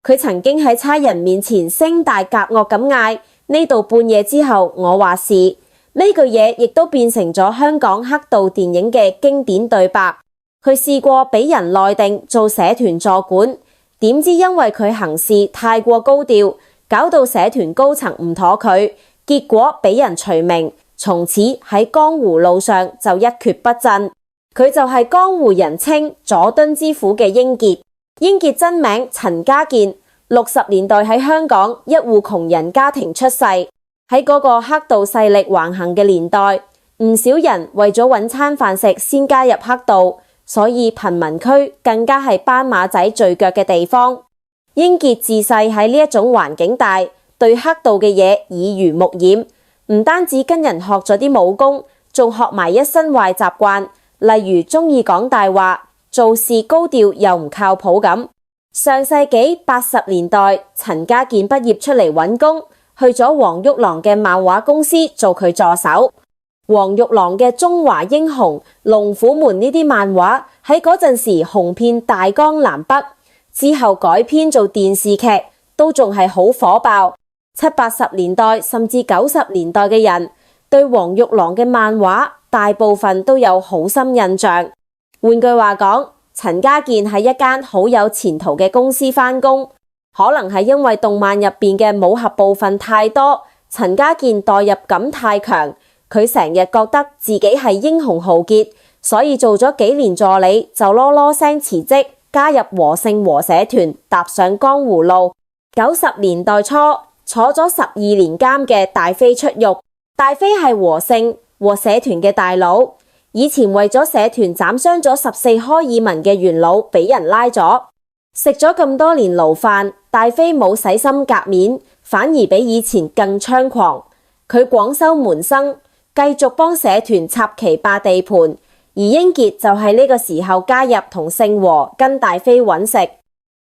佢曾經喺差人面前聲大夾惡咁嗌：呢度半夜之後我話事。呢句嘢亦都變成咗香港黑道電影嘅經典對白。佢試過俾人內定做社團助管，點知因為佢行事太過高調，搞到社團高層唔妥佢，結果俾人除名，從此喺江湖路上就一蹶不振。佢就係江湖人稱佐敦之虎嘅英傑。英傑真名陳家健，60年代喺香港一戶窮人家庭出世。喺嗰個黑道勢力橫行嘅年代，唔少人為咗搵餐飯食先加入黑道，所以貧民區更加係斑馬仔聚腳嘅地方。英傑自細喺呢一種環境大，對黑道嘅嘢耳濡目染，唔單止跟人學咗啲武功，仲學埋一身壞習慣，例如中意講大話，做事高調又唔靠譜咁。上世紀80年代，陳家健畢業出嚟搵工，去咗黃玉郎嘅漫畫公司做佢助手。黃玉郎嘅《中華英雄》《龍虎門》呢啲漫畫喺嗰陣時紅遍大江南北，之後改編做電視劇都仲係好火爆。70、80年代甚至90年代嘅人對黃玉郎嘅漫畫大部分都有好深印象。換句話講，陳家健喺一間好有前途嘅公司返工。可能係因為動漫入邊嘅武俠部分太多，陳家健代入感太強，佢成日覺得自己係英雄豪傑，所以做咗幾年助理就囉囉聲辭職，加入和勝和社團，踏上江湖路。90年代初坐咗12年監嘅大飛出獄，大飛係和勝和社團嘅大佬，以前為咗社團斬傷咗14開爾文嘅元老俾人拉咗。食咗咁多年牢飯，大飛冇洗心革面，反而比以前更猖狂。佢廣收門生，繼續幫社團插旗霸地盤。而英傑就係呢個時候加入同姓和，跟大飛揾食。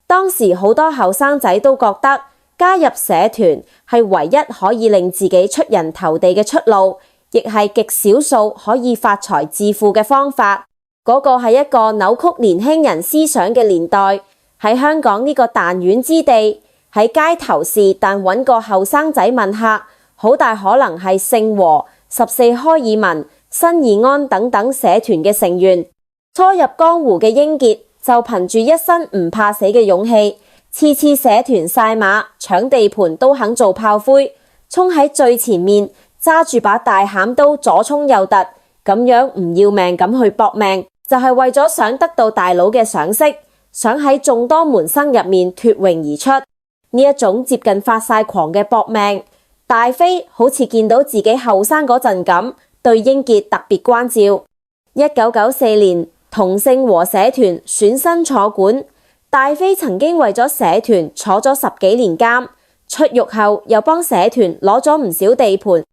當時好多後生仔都覺得加入社團係唯一可以令自己出人頭地嘅出路，亦係極少數可以發財致富嘅方法。嗰個係一個扭曲年輕人思想嘅年代。喺香港呢個彈丸之地，喺街頭是但揾個後生仔問客，好大可能係姓和、14開爾文、新義安等等社團嘅成員。初入江湖嘅英傑就憑住一身唔怕死嘅勇氣，次次社團晒馬搶地盤都肯做炮灰，衝喺最前面，揸住把大餡刀左衝右突，咁樣唔要命咁去搏命，就係為咗想得到大佬嘅賞識，想喺眾多門生入面脫穎而出。呢一種接近發晒狂嘅搏命，大飛好似見到自己後生嗰陣咁，對英傑特別關照。1994年，同姓和社團選新坐館，大飛曾經為咗社團坐咗10幾年監，出獄後又幫社團攞咗唔少地盤，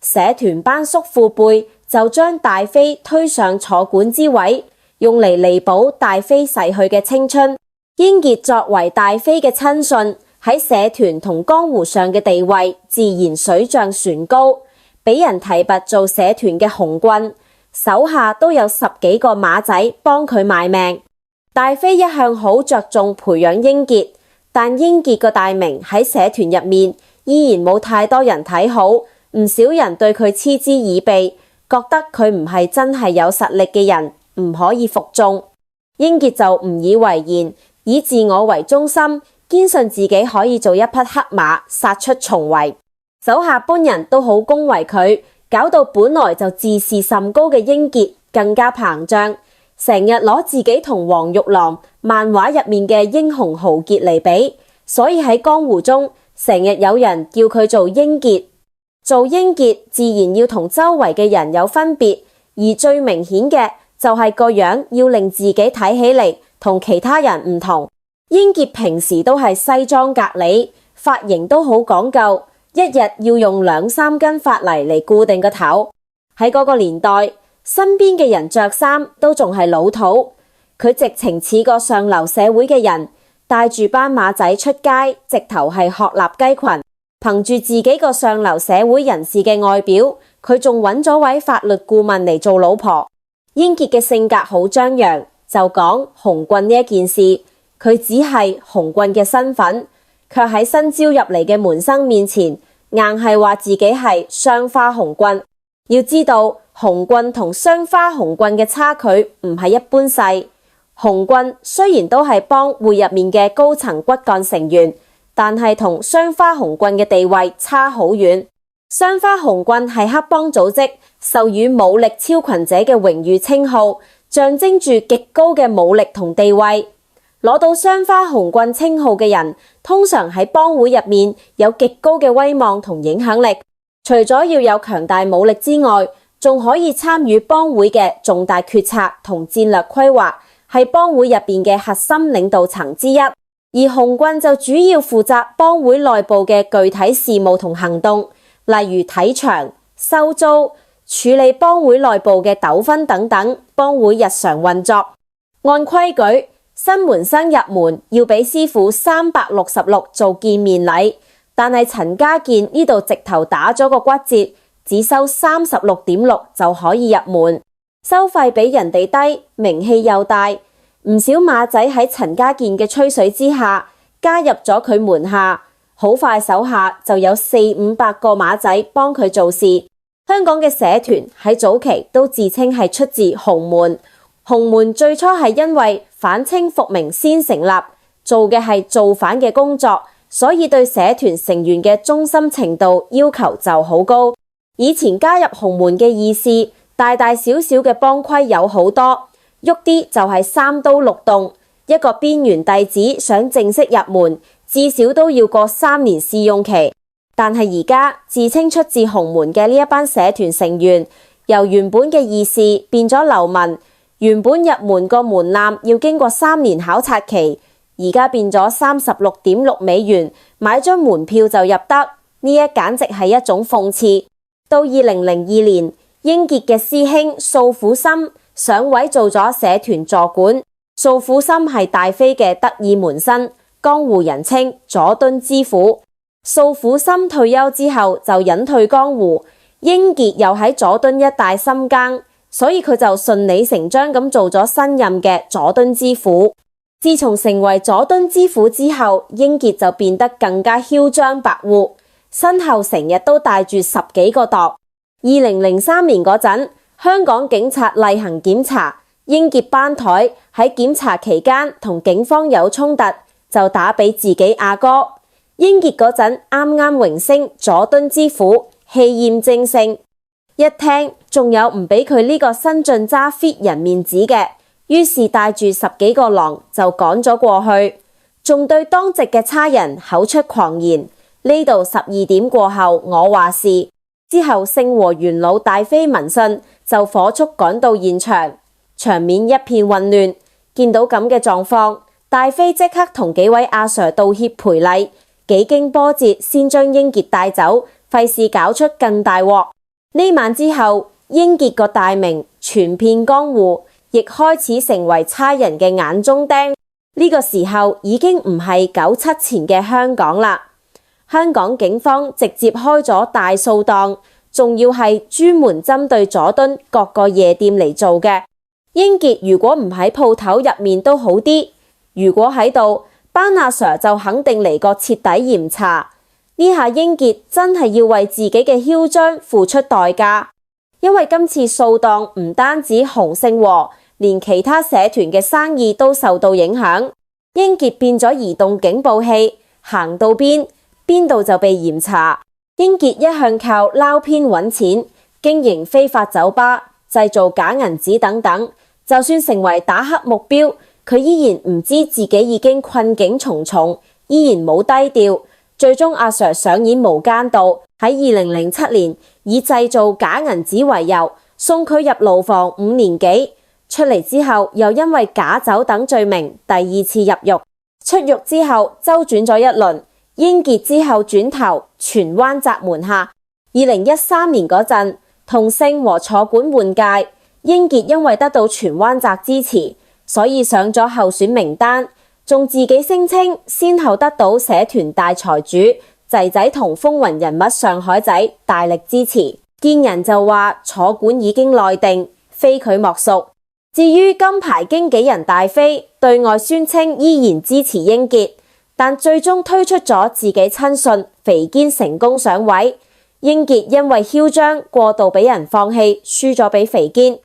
社團班叔父輩就將大飛推上坐館之位，用嚟彌補大飛逝去嘅青春。英傑作為大飛嘅親信，喺社團同江湖上嘅地位自然水漲船高，俾人提拔做社團嘅紅棍，手下都有10幾個馬仔幫佢賣命。大飛一向好着重培養英傑，但英傑個大名喺社團入面依然冇太多人睇好，唔少人對佢嗤之以鼻，覺得佢唔係真係有實力嘅人，唔可以服眾。英傑就唔以為然，以自我為中心，堅信自己可以做一匹黑馬，殺出重圍。手下般人都好恭維佢，搞到本來就自視甚高嘅英傑更加膨脹，成日攞自己同黃玉郎漫畫入面嘅英雄豪傑嚟比，所以喺江湖中成日有人叫佢做英傑。做英傑自然要同周圍嘅人有分別，而最明顯嘅就係個樣要令自己睇起嚟同其他人唔同。英傑平時都係西裝革履，髮型都好講究，一日要用2-3根髮泥嚟固定個頭。喺嗰個年代，身邊嘅人着衫都仲係老土，佢直情似個上流社會嘅人，帶住班馬仔出街，直頭係鶴立雞群。憑住自己個上流社會人士嘅外表，佢仲揾咗位法律顧問嚟做老婆。英傑嘅性格好張揚，就講紅棍呢一件事，佢只係紅棍嘅身份，卻喺新招入嚟嘅門生面前，硬係話自己係雙花紅棍。要知道，紅棍同雙花紅棍嘅差距唔係一般細。紅棍雖然都係幫會入面嘅高層骨幹成員，但係同雙花紅棍嘅地位差好遠。雙花紅棍係黑幫組織授予武力超群者嘅榮譽稱號，象徵住極高嘅武力同地位。攞到雙花紅棍稱號嘅人，通常喺幫會入面有極高嘅威望同影響力。除咗要有強大武力之外，仲可以參與幫會嘅重大決策同戰略規劃，係幫會入邊嘅核心領導層之一。而紅棍就主要負責幫會內部嘅具體事務同行動，例如睇場、收租、處理幫會內部嘅糾紛等等，幫會日常運作。按規矩，新門生入門要俾師傅366做見面禮，但係陳家健呢度直頭打咗個骨折，只收36.6就可以入門，收費比人哋低，名氣又大。唔少馬仔喺陳家健嘅吹水之下加入咗佢門下，好快手下就有400-500個馬仔幫佢做事。香港嘅社團喺早期都自稱係出自洪門。洪門最初係因為反清復明先成立，做嘅係造反嘅工作，所以對社團成員嘅忠心程度要求就好高。以前加入洪門嘅義士，大大小小嘅幫規有好多。喐啲就係3刀6洞，一個邊緣弟子想正式入門，至少都要過3年試用期。但係而家自稱出自洪門嘅呢一班社團成員，由原本嘅義士變咗流民，原本入門個門檻要經過3年考察期，而家變咗36.6美元買張門票就入得，呢一簡直係一種諷刺。到2002年，英傑嘅師兄素虎森上位做咗社團助管。素虎森係大飛嘅得意門生，江湖人稱佐敦之虎。素虎森退休之後就隱退江湖，英傑又喺佐敦一帶深耕，所以佢就順理成章咁做咗新任嘅佐敦之虎。自從成為佐敦之虎之後，英傑就變得更加囂張跋扈，身後成日都帶住10幾個度。2003年嗰陣，香港警察例行檢查，英傑班台喺檢查期間同警方有衝突，就打俾自己阿哥。英傑嗰陣啱啱榮升佐敦之虎，氣焰正盛，一聽仲有唔俾佢呢個新晉揸 fit 人面子嘅，於是帶住10幾個狼就趕咗過去，仲對當值嘅差人口出狂言：呢度12點過後我話事。之後聖和元老大飛聞訊，就火速趕到現場，場面一片混亂。見到咁嘅狀況，大飛即刻同幾位阿 Sir 道歉賠禮，幾經波折先將英傑帶走，費事搞出更大鑊。呢晚之後，英傑個大名傳遍江湖，亦開始成為差人嘅眼中釘。呢個時候已經唔係97前嘅香港啦。香港警方直接開咗大掃檔，仲要係專門針對佐敦各個夜店嚟做嘅。英傑如果唔喺鋪頭入面都好啲，如果喺度，班阿 Sir 就肯定嚟個徹底嚴查。呢下英傑真係要為自己嘅囂張付出代價，因為今次掃檔唔單止洪聖和，連其他社團嘅生意都受到影響。英傑變咗移動警報器，行到邊度就被嚴查。英傑一向靠撈偏揾錢，經營非法酒吧、製造假銀紙等等，就算成為打黑目標，佢依然唔知自己已經困境重重，依然冇低調。最終阿 Sir 上演無間道，喺2007年以製造假銀紙為由，送佢入牢房5年幾，出嚟之後又因為假酒等罪名第2次入獄。出獄之後周轉咗一輪，英傑之後轉投荃灣閘門下。2013年嗰陣，同聖和坐館換屆，英傑因為得到荃灣閘支持，所以上咗候選名單，仲自己聲稱先後得到社團大財主仔仔同風雲人物上海仔大力支持。見人就話坐館已經內定，非佢莫屬。至於金牌經紀人大飛對外宣稱依然支持英傑，但最終推出咗自己親信肥堅成功上位。英傑因為囂張過度俾人放棄，輸咗俾肥堅。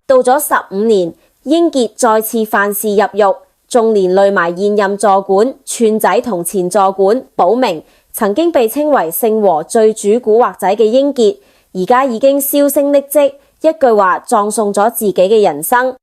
到咗15年，英傑再次犯事入獄，仲連累埋現任座管串仔同前座管寶明。曾經被稱為姓和最主古惑仔嘅英傑，而家已經銷聲匿跡，一句話葬送咗自己嘅人生。